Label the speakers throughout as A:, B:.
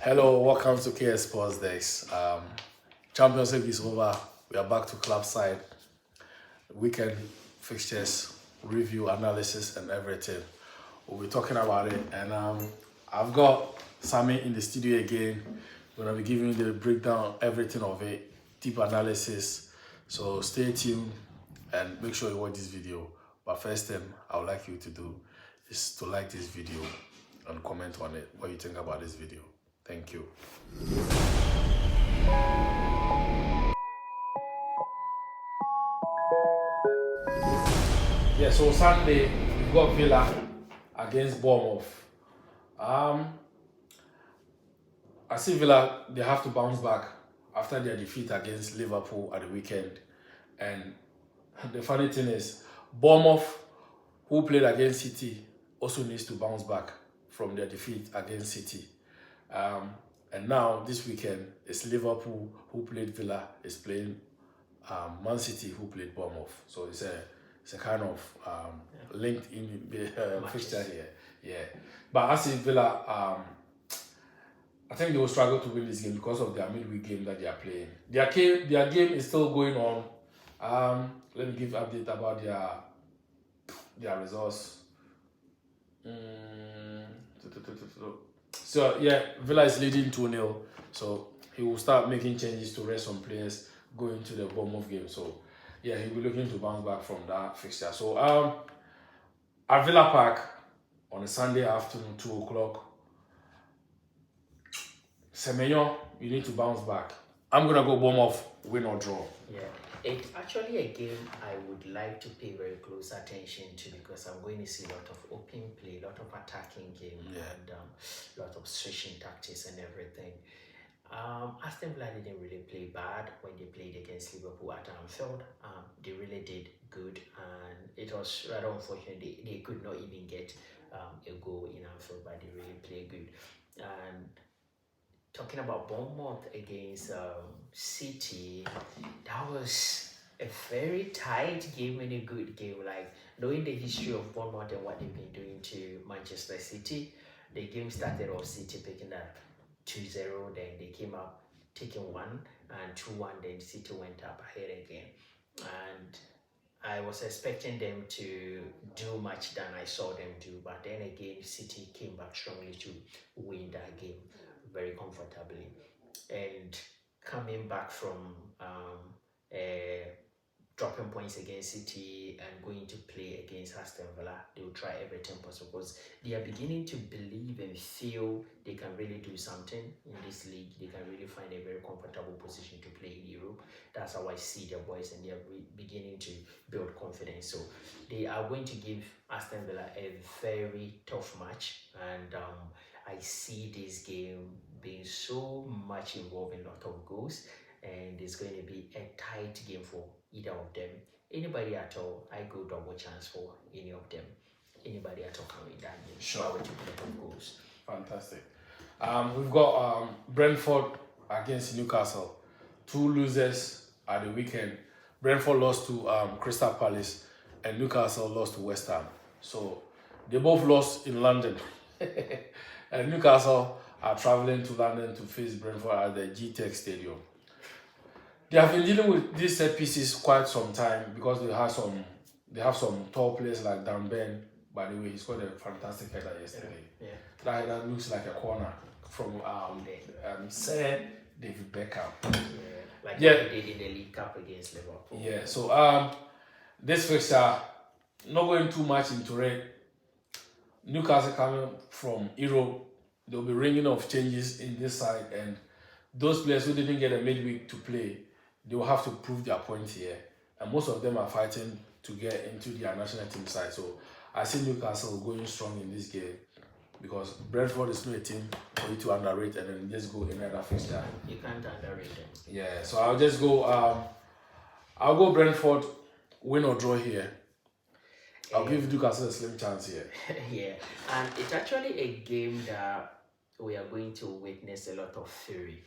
A: Hello, welcome to KS Sports Days. Champions League is over. We are back to club side. Weekend fixtures, review, analysis, and everything. We'll be talking about it. And I've got Sammy in the studio again. We're gonna be giving you the breakdown, everything of it, deep analysis. So stay tuned and make sure you watch this video. But first thing I would like you to do is to like this video and comment on it, what you think about this video. Thank you. Yeah, so Sunday we've got Villa against Bournemouth. I see Villa, they have to bounce back after their defeat against Liverpool at the weekend. And the funny thing is, Bournemouth, who played against City, also needs to bounce back from their defeat against City. And now this weekend it's Liverpool who played Villa is playing Man City who played Bournemouth. So it's a kind of linked in fixture here. Yeah, but I see Villa. I think they will struggle to win this game because of their midweek game that they are playing. Their game is still going on. Let me give an update about their results. So yeah, Villa is leading 2-0. So he will start making changes to rest some players going to the Bournemouth game. So yeah, he'll be looking to bounce back from that fixture. So at Villa Park on a Sunday afternoon, 2 o'clock. Semenyo, you need to bounce back. I'm gonna go Bournemouth, win or draw.
B: Yeah, it's actually a game I would like to pay very close attention to because I'm going to see a lot of open play, a lot of attacking game, and a lot of switching tactics and everything. Aston Villa didn't really play bad when they played against Liverpool at Anfield. They really did good, and it was rather unfortunate they could not even get a goal in Anfield, but they really played good. And talking about Bournemouth against City, that was a very tight game and a good game. Like, knowing the history of Bournemouth and what they've been doing to Manchester City, the game started off City picking up 2-0, then they came up taking 1 and 2-1, then City went up ahead again. And I was expecting them to do much than I saw them do, but then again, City came back strongly to win that game very comfortably. And coming back from dropping points against City and going to play against Aston Villa, they will try everything possible because they are beginning to believe and feel they can really do something in this league. They can really find a very comfortable position to play in Europe. That's how I see their boys, and they are beginning to build confidence. So they are going to give Aston Villa a very tough match, and I see this game being so much involving a lot of goals, and it's going to be a tight game for either of them. Anybody at all, I go double chance for any of them. Anybody at all can win that game.
A: Sure.
B: With a lot of goals.
A: Fantastic. We've got Brentford against Newcastle. 2 losers at the weekend. Brentford lost to Crystal Palace and Newcastle lost to West Ham. So they both lost in London. And Newcastle are traveling to London to face Brentford at the G-Tech Stadium. They have been dealing with these set pieces quite some time because they have some tall players like Dan Ben. By the way, he scored a fantastic header yesterday.
B: Yeah.
A: That looks like a corner from Sir David Beckham.
B: Like they did in the League Cup against Liverpool.
A: Yeah, so this fixture, not going too much into it. Newcastle coming from Europe, they'll be ringing off changes in this side, and those players who didn't get a midweek to play, they will have to prove their point here. And most of them are fighting to get into their national team side. So I see Newcastle going strong in this game because Brentford is not a team for you to underrate and then just go another fixture.
B: You can't underrate them.
A: Yeah, so I'll just go. I'll go Brentford, win or draw here. I'll give Newcastle a slim chance here.
B: Yeah, and it's actually a game that we are going to witness a lot of fury.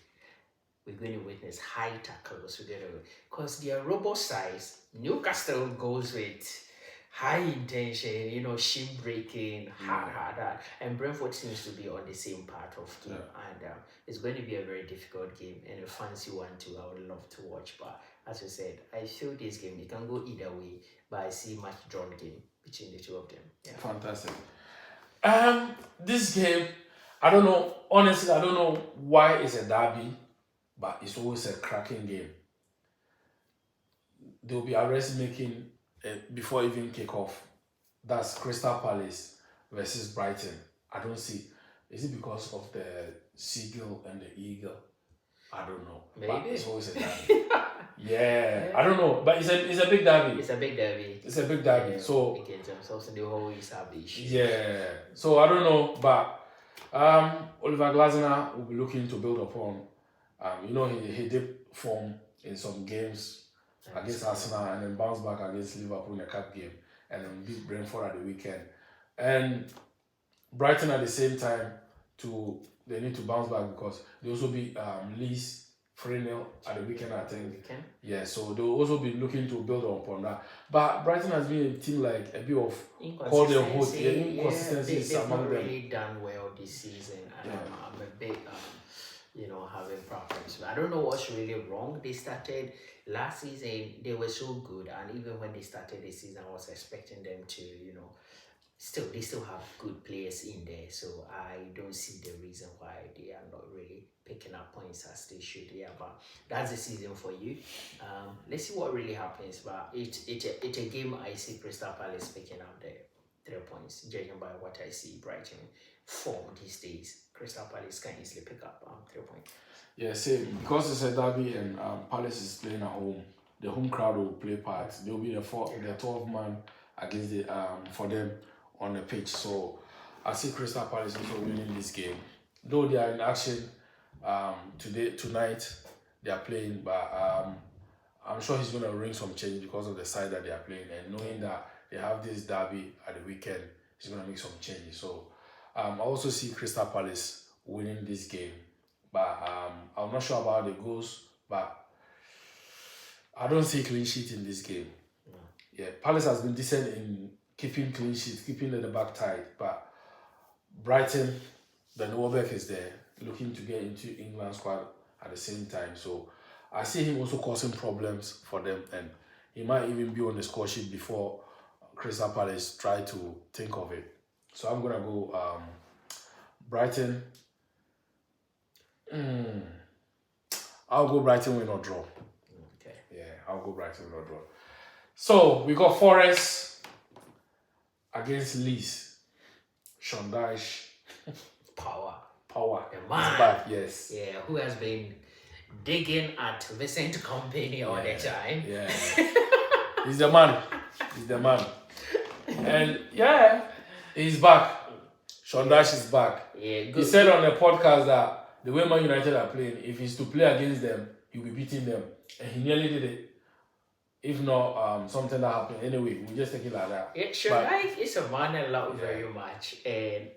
B: We're going to witness high tackles. Because they are robust size. Newcastle goes with high intention, shin breaking, hard. And Brentford seems to be on the same part of game. And it's going to be a very difficult game. And a fancy one too, I would love to watch. But as you said, I feel this game, it can go either way. But I see much drawn game between the two of them. Yeah.
A: Fantastic. This game, I don't know. Honestly, I don't know why it's a derby, but it's always a cracking game. They'll be arrested making before even kick off. That's Crystal Palace versus Brighton. I don't see. Is it because of the seagull and the eagle? I don't know.
B: Maybe.
A: But it's always a derby. Yeah, I don't know, but it's a big derby.
B: It's a big derby.
A: It's a big derby.
B: Yeah,
A: so
B: against themselves, and they always have issues.
A: yeah. So I don't know, but Oliver Glasner will be looking to build upon. He did form in some games against Arsenal and then bounced back against Liverpool in a cup game and then beat Brentford at the weekend. And Brighton at the same time they need to bounce back because they also beat Leeds 3-0 at the weekend, I think. Yeah, so they'll also be looking to build upon that. But Brighton has been a team like a bit of inconsistencies
B: they've
A: among
B: not
A: them.
B: really done well this season. And I'm a bit, having problems. I don't know what's really wrong. They started last season, they were so good. And even when they started the season, I was expecting them to, they still have good players in there, so I don't see the reason why they are not really picking up points as they should. Yeah, but that's the season for you. Let's see what really happens. But it's a game I see Crystal Palace picking up the 3 points, judging by what I see Brighton form these days. Crystal Palace can easily pick up 3 points.
A: Yeah, same. Because it's a derby and Palace is playing at home, the home crowd will play part. They'll be the 12th man against the for them on the pitch. So I see Crystal Palace also winning this game. Though they are in action tonight, they are playing, but I'm sure he's going to bring some change because of the side that they are playing. And knowing that they have this derby at the weekend, he's going to make some changes. So I also see Crystal Palace winning this game. But I'm not sure about the goals, but I don't see clean sheet in this game. Yeah, Palace has been decent in keeping clean sheets, keeping the back tight. But Brighton, Ben Welbeck is there, looking to get into England squad at the same time. So I see him also causing problems for them, and he might even be on the score sheet before Crystal Palace try to think of it. So I'm gonna go Brighton. I'll go Brighton win or draw.
B: Okay.
A: Yeah, I'll go Brighton win or draw. So we got Forest against Leeds. Sean Dyche.
B: Power.
A: The man. He's back, yes.
B: Yeah, who has been digging at Vincent Company all the time.
A: Yeah. He's the man. And yeah, he's back. Sean Dyche is back.
B: Yeah, good.
A: He said on the podcast that the way Man United are playing, if he's to play against them, he'll be beating them. And he nearly did it. If not, something that happened. Anyway, we just take it like that.
B: Sean Dyche is a man I love very much. And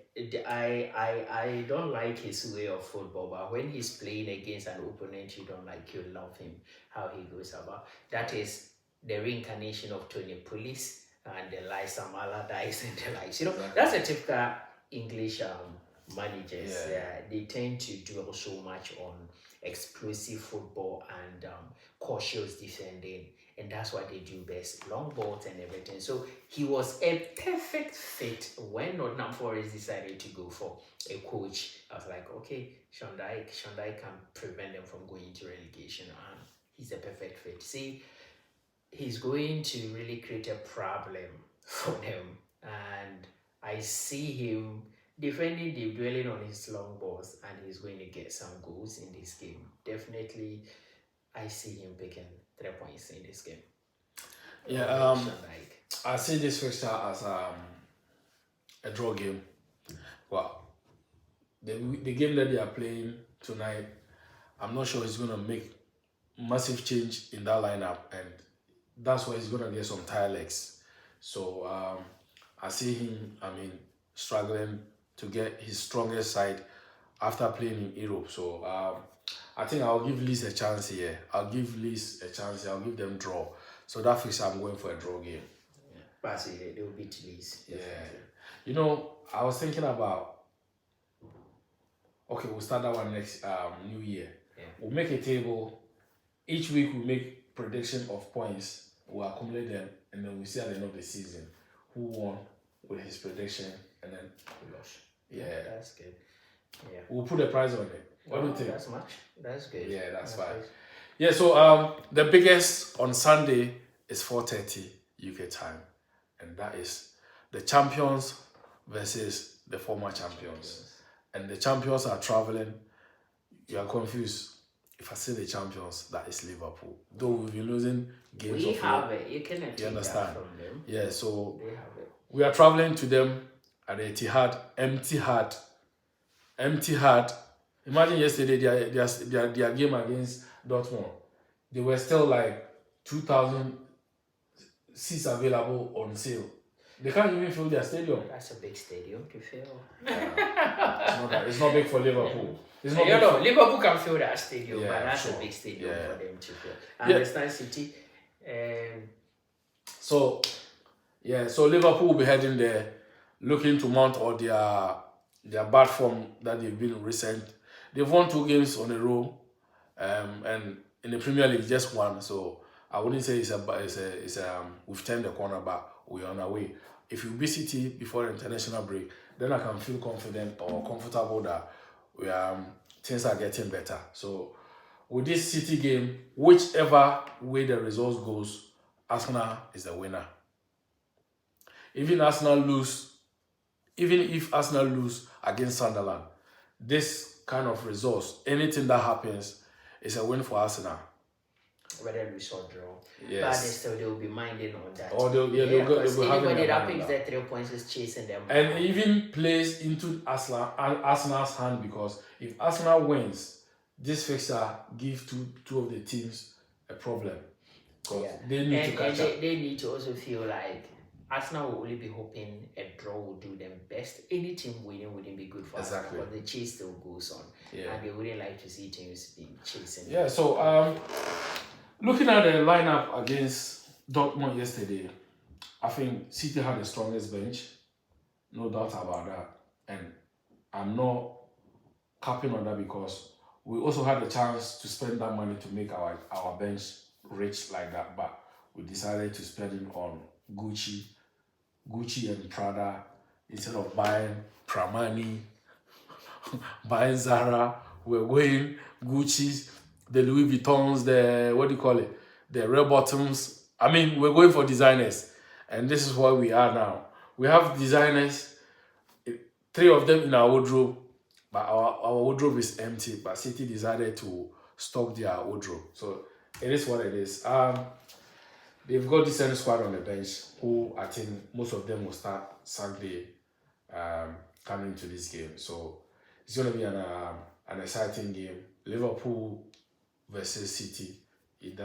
B: I don't like his way of football, but when he's playing against an opponent you don't like, you love him, how he goes about. That is the reincarnation of Tony Pulis and the Sam Allardyce and the likes. That's a typical English managers. They tend to dwell so much on explosive football and cautious defending, and that's what they do best, long balls and everything. So he was a perfect fit when Nottingham Forest decided to go for a coach. I was like, okay, Sean Dyche can prevent them from going to relegation, and he's a perfect fit. See, he's going to really create a problem for them, and I see him defending, the dwelling on his long balls, and he's going to get some goals in this game. Definitely, I see him picking 3 points in this game.
A: Yeah, I see this fixture as a draw game. Well, the game that they are playing tonight, I'm not sure he's going to make massive change in that lineup, and that's why he's going to get some tired legs. So I see him, struggling to get his strongest side after playing in Europe. So I think I'll give Leeds a chance here. I'll give them draw. So that fixture, I'm going for a draw game.
B: But they will beat Leeds.
A: Yeah.
B: Definitely.
A: You know, I was thinking about, okay, we'll start that one next New Year.
B: Yeah.
A: We'll make a table. Each week we'll make prediction of points. We'll accumulate them, and then we see at the end of the season who won with his prediction, and then
B: We lost.
A: yeah,
B: That's good. Yeah.
A: we'll put a prize on it. What do you think?
B: That's much. That's good.
A: Yeah, that's fine.
B: good.
A: Yeah, so the biggest on Sunday is 4:30 UK time, and that is the champions versus the former champions. And the champions are traveling. You are confused. If I say the champions, that is Liverpool. Though we've been losing games.
B: We have it. You cannot take
A: understand?
B: that from them.
A: Yeah, so
B: They have it.
A: we are traveling to them at the Etihad, empty heart. Imagine yesterday their game against Dortmund. They were still like 2,000 seats available on sale. They can't even fill their stadium.
B: That's a big stadium to fill.
A: It's not big for Liverpool. It's not
B: You
A: big
B: know,
A: for,
B: Liverpool can fill that stadium,
A: Yeah,
B: but that's
A: sure.
B: a big stadium
A: Yeah.
B: for them to fill.
A: Yeah.
B: Understand City?
A: So Liverpool will be heading there, looking to mount all their bad form that they've been recent. They've won 2 games on a row, and in the Premier League just one. So I wouldn't say we've turned the corner, but we're on our way. If you beat City before the international break, then I can feel confident or comfortable that things are getting better. So with this City game, whichever way the results goes, Arsenal is the winner. Even if Arsenal lose against Sunderland, this kind of results, anything that happens, is a win for Arsenal.
B: Whether we saw draw.
A: Yes.
B: But they will be minding on that.
A: Or they'll be having
B: anybody
A: their
B: that
A: mind
B: picks
A: on
B: their 3 points is chasing them.
A: And it even plays into Arsenal's hand, because if Arsenal wins, this fixture gives two of the teams a problem. Because they need to catch up.
B: They need to also feel like Arsenal will only be hoping a draw will do them best. Any team winning wouldn't be good for
A: Exactly.
B: Arsenal, because the chase still goes on.
A: Yeah.
B: And they wouldn't like to see teams being chasing.
A: Yeah, so looking at the lineup against Dortmund yesterday, I think City had the strongest bench, no doubt about that. And I'm not capping on that, because we also had the chance to spend that money to make our bench rich like that, but we decided to spend it on Gucci and Prada instead of buying Pramani, buying Zara. We're going Gucci's, the Louis Vuittons, the red bottoms. I mean, we're going for designers, and this is where we are now. We have designers, 3 of them in our wardrobe, but our wardrobe is empty. But City decided to stock their wardrobe, so it is what it is. They've got decent squad on the bench, who I think most of them will start Sunday coming into this game. So it's going to be an exciting game. Liverpool versus City. It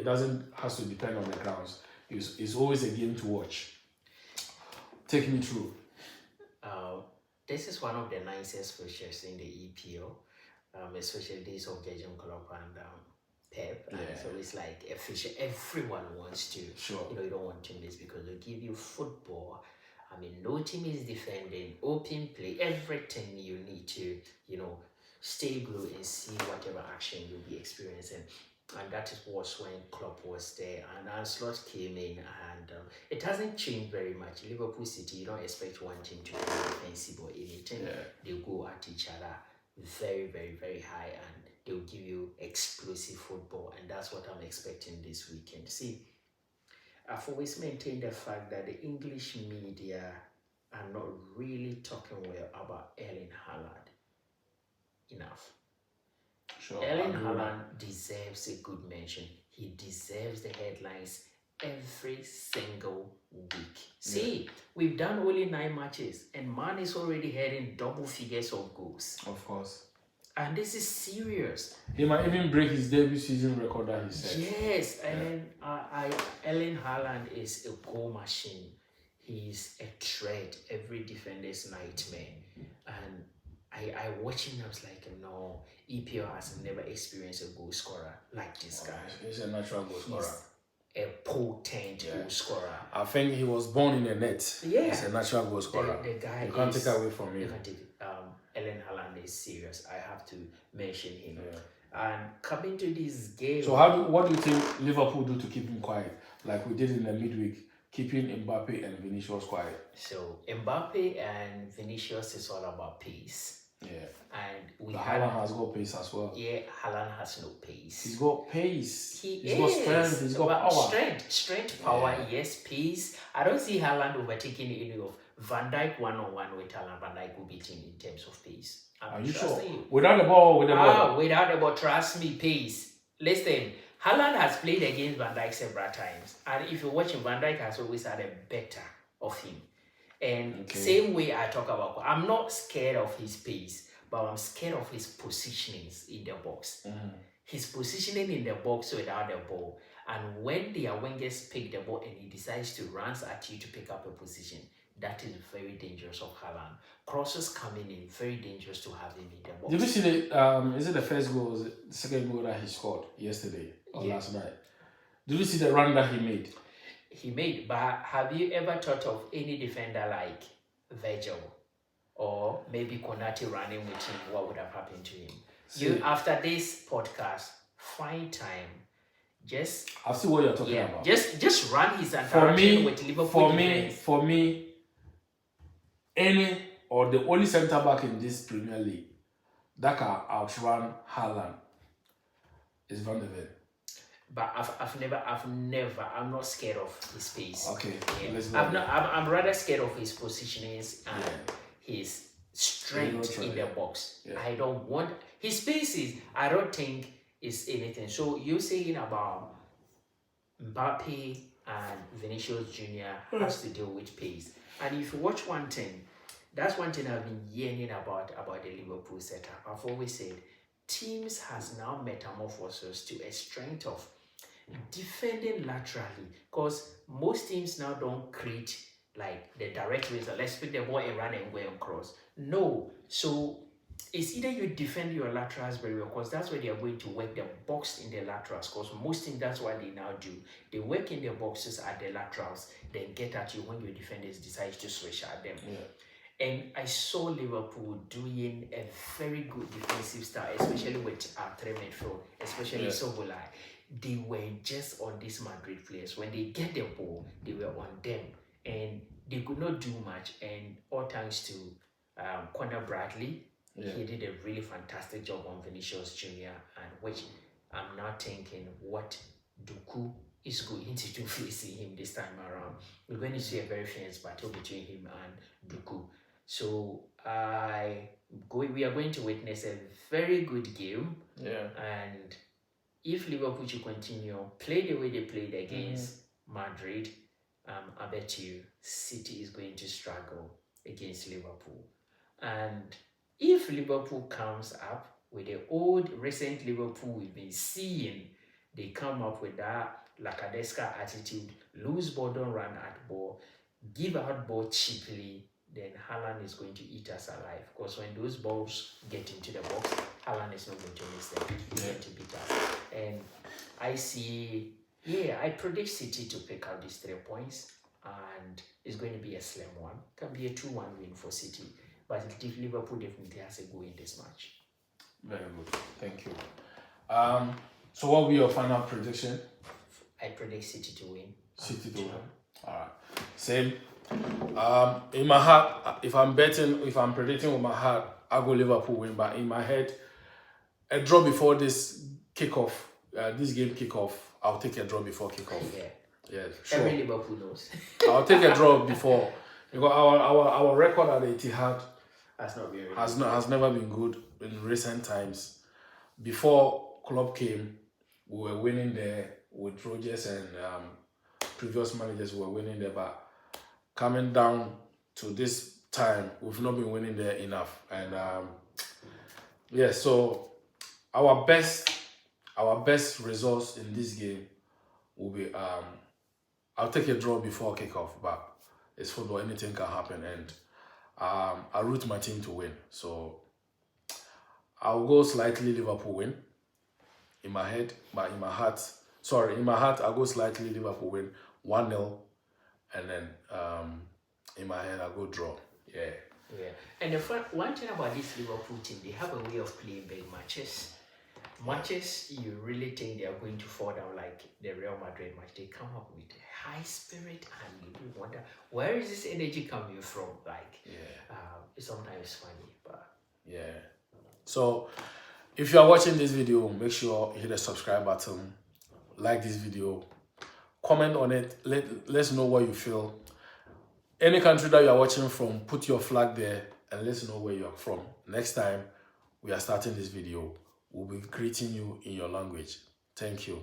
A: doesn't has to depend on the grounds. It's always a game to watch. Take me through.
B: This is one of the nicest features in the EPL, especially days of Jürgen Klopp and Pep.
A: Yeah.
B: So it's like a feature everyone wants to.
A: Sure.
B: You don't want to miss, because they give you football. I mean, no team is defending, open play, everything you need to, stay glued and see whatever action you'll be experiencing. And that was when Klopp was there, and Ancelotti came in, and it hasn't changed very much. Liverpool City, you don't expect one team to be defensive or anything.
A: Yeah.
B: They go at each other very, very, very high, and they'll give you explosive football, and that's what I'm expecting this weekend. See, I've always maintained the fact that the English media are not really talking well about Erling Haaland enough.
A: Sure.
B: Erling Haaland deserves a good mention. He deserves the headlines every single week. See, we've done only 9 matches, and man is already heading double figures of goals.
A: Of course.
B: And this is serious.
A: He might even break his debut season record that he set.
B: Yes, and Erling Haaland is a goal machine. He's a threat, every defender's nightmare. And I watch him, I was like, no, EPL has never experienced a goal scorer like this guy.
A: He's a natural goal scorer.
B: a potent goal scorer.
A: I think he was born in a net.
B: Yeah.
A: He's a natural goal scorer.
B: The guy
A: you can't take away from him.
B: You can't take Ellen Haaland is serious. I have to mention him.
A: Yeah.
B: And coming to this game.
A: So what do you think Liverpool do to keep him quiet? Like we did in the midweek, keeping Mbappe and Vinicius quiet.
B: So Mbappe and Vinicius is all about pace.
A: Yeah.
B: And
A: Haaland has got pace as well.
B: Yeah, Haaland has no pace.
A: He's got pace.
B: He's
A: got strength. He's got power.
B: Strength, power, yes, pace. I don't see Haaland overtaking any of Van Dijk one-on-one with Haaland. Van Dijk will beat him in terms of pace.
A: Are you sure? Without the ball or with the ball?
B: Without the ball, trust me, pace. Listen, Haaland has played against Van Dijk several times. And if you watch him, Van Dijk has always had a better of him. And same way I talk about, I'm not scared of his pace, but I'm scared of his positionings in the box. His positioning in the box without the ball. And when their wingers pick the ball and he decides to run at you to pick up a position, that is very dangerous of Haaland. Crosses coming in, very dangerous to have him in the box.
A: Did you see the, is it the first goal, or the second goal that he scored yesterday or last night? Did you see the run that he made?
B: He made, but have you ever thought of any defender like Virgil or maybe Konate running with him? What would have happened to him? You, after this podcast, find time.
A: I see what you're talking about.
B: Just run his interaction with Liverpool.
A: For me, the only centre back in this Premier League that can outrun Haaland is Van der Ven.
B: But I'm not scared of his pace.
A: Okay,
B: I'm rather scared of his positionings and his strength in the box. Yeah. I don't want his pace I don't think is anything. So you're saying about Mbappe and Vinicius Jr. has to deal with pace. And if you watch one thing, that's one thing I've been yearning about the Liverpool setup. I've always said teams has now metamorphosed to a strength of defending laterally, because most teams now don't create like the direct ways. Let's pick the ball and run and go and cross. No, so it's either you defend your laterals very well, because that's where they are going to work the box in the laterals, because most teams that's what they now do. They work in the boxes at the laterals, then get at you when your defenders decide to switch at them. Yeah. And I saw Liverpool doing a very good defensive style, especially with our three midfield, especially Sobolai. They were just on these Madrid players. When they get the ball, they were on them. And they could not do much. And all thanks to Conor Bradley, he did a really fantastic job on Vinicius Jr. And which I'm now thinking what Doku is going to do facing him this time around. We're going to see a very fierce battle between him and Doku. So we are going to witness a very good game. Yeah. And if Liverpool should continue play the way they played against Madrid, I bet you City is going to struggle against Liverpool. And if Liverpool comes up with the old recent Liverpool we've been seeing, they come up with that Lacadesca attitude, lose ball, don't run at ball, give out ball cheaply, then Haaland is going to eat us alive. Because when those balls get into the box, Haaland is not going to miss them. He's going to beat us. And I predict City to pick out these 3 points. And it's going to be a slim one. Can be a 2-1 win for City. But Liverpool definitely has a go in this match.
A: Very good. Thank you. So what will be your final prediction?
B: I predict City to win.
A: City to win. All right. Same. In my heart, if I'm predicting with my heart, I go Liverpool win. But in my head, a draw before this kickoff, this game kickoff, I'll take a draw before kickoff. Yeah, sure.
B: Every Liverpool knows.
A: I'll take a draw before, because our record at the Etihad has never been good in recent times. Before Klopp came, we were winning there with Rodgers and previous managers were winning there, but coming down to this time, we've not been winning there enough. And so our best results in this game will be I'll take a draw before kickoff, but it's football, anything can happen, and I root my team to win. So I'll go slightly Liverpool win in my head, but in my heart Sorry, in my heart, I go slightly Liverpool win 1-0, and then in my head, I go draw. Yeah.
B: Yeah. And the one thing about this Liverpool team, they have a way of playing big matches. Matches you really think they are going to fall down, like the Real Madrid match. They come up with high spirit, and you do wonder where is this energy coming from. Like, it's sometimes funny, but
A: yeah. So, if you are watching this video, make sure you hit the subscribe button, like this video, comment on it. Let's know what you feel. Any country that you are watching from, put your flag there and let's know where you are from. Next time we are starting this video, we'll be greeting you in your language. Thank you.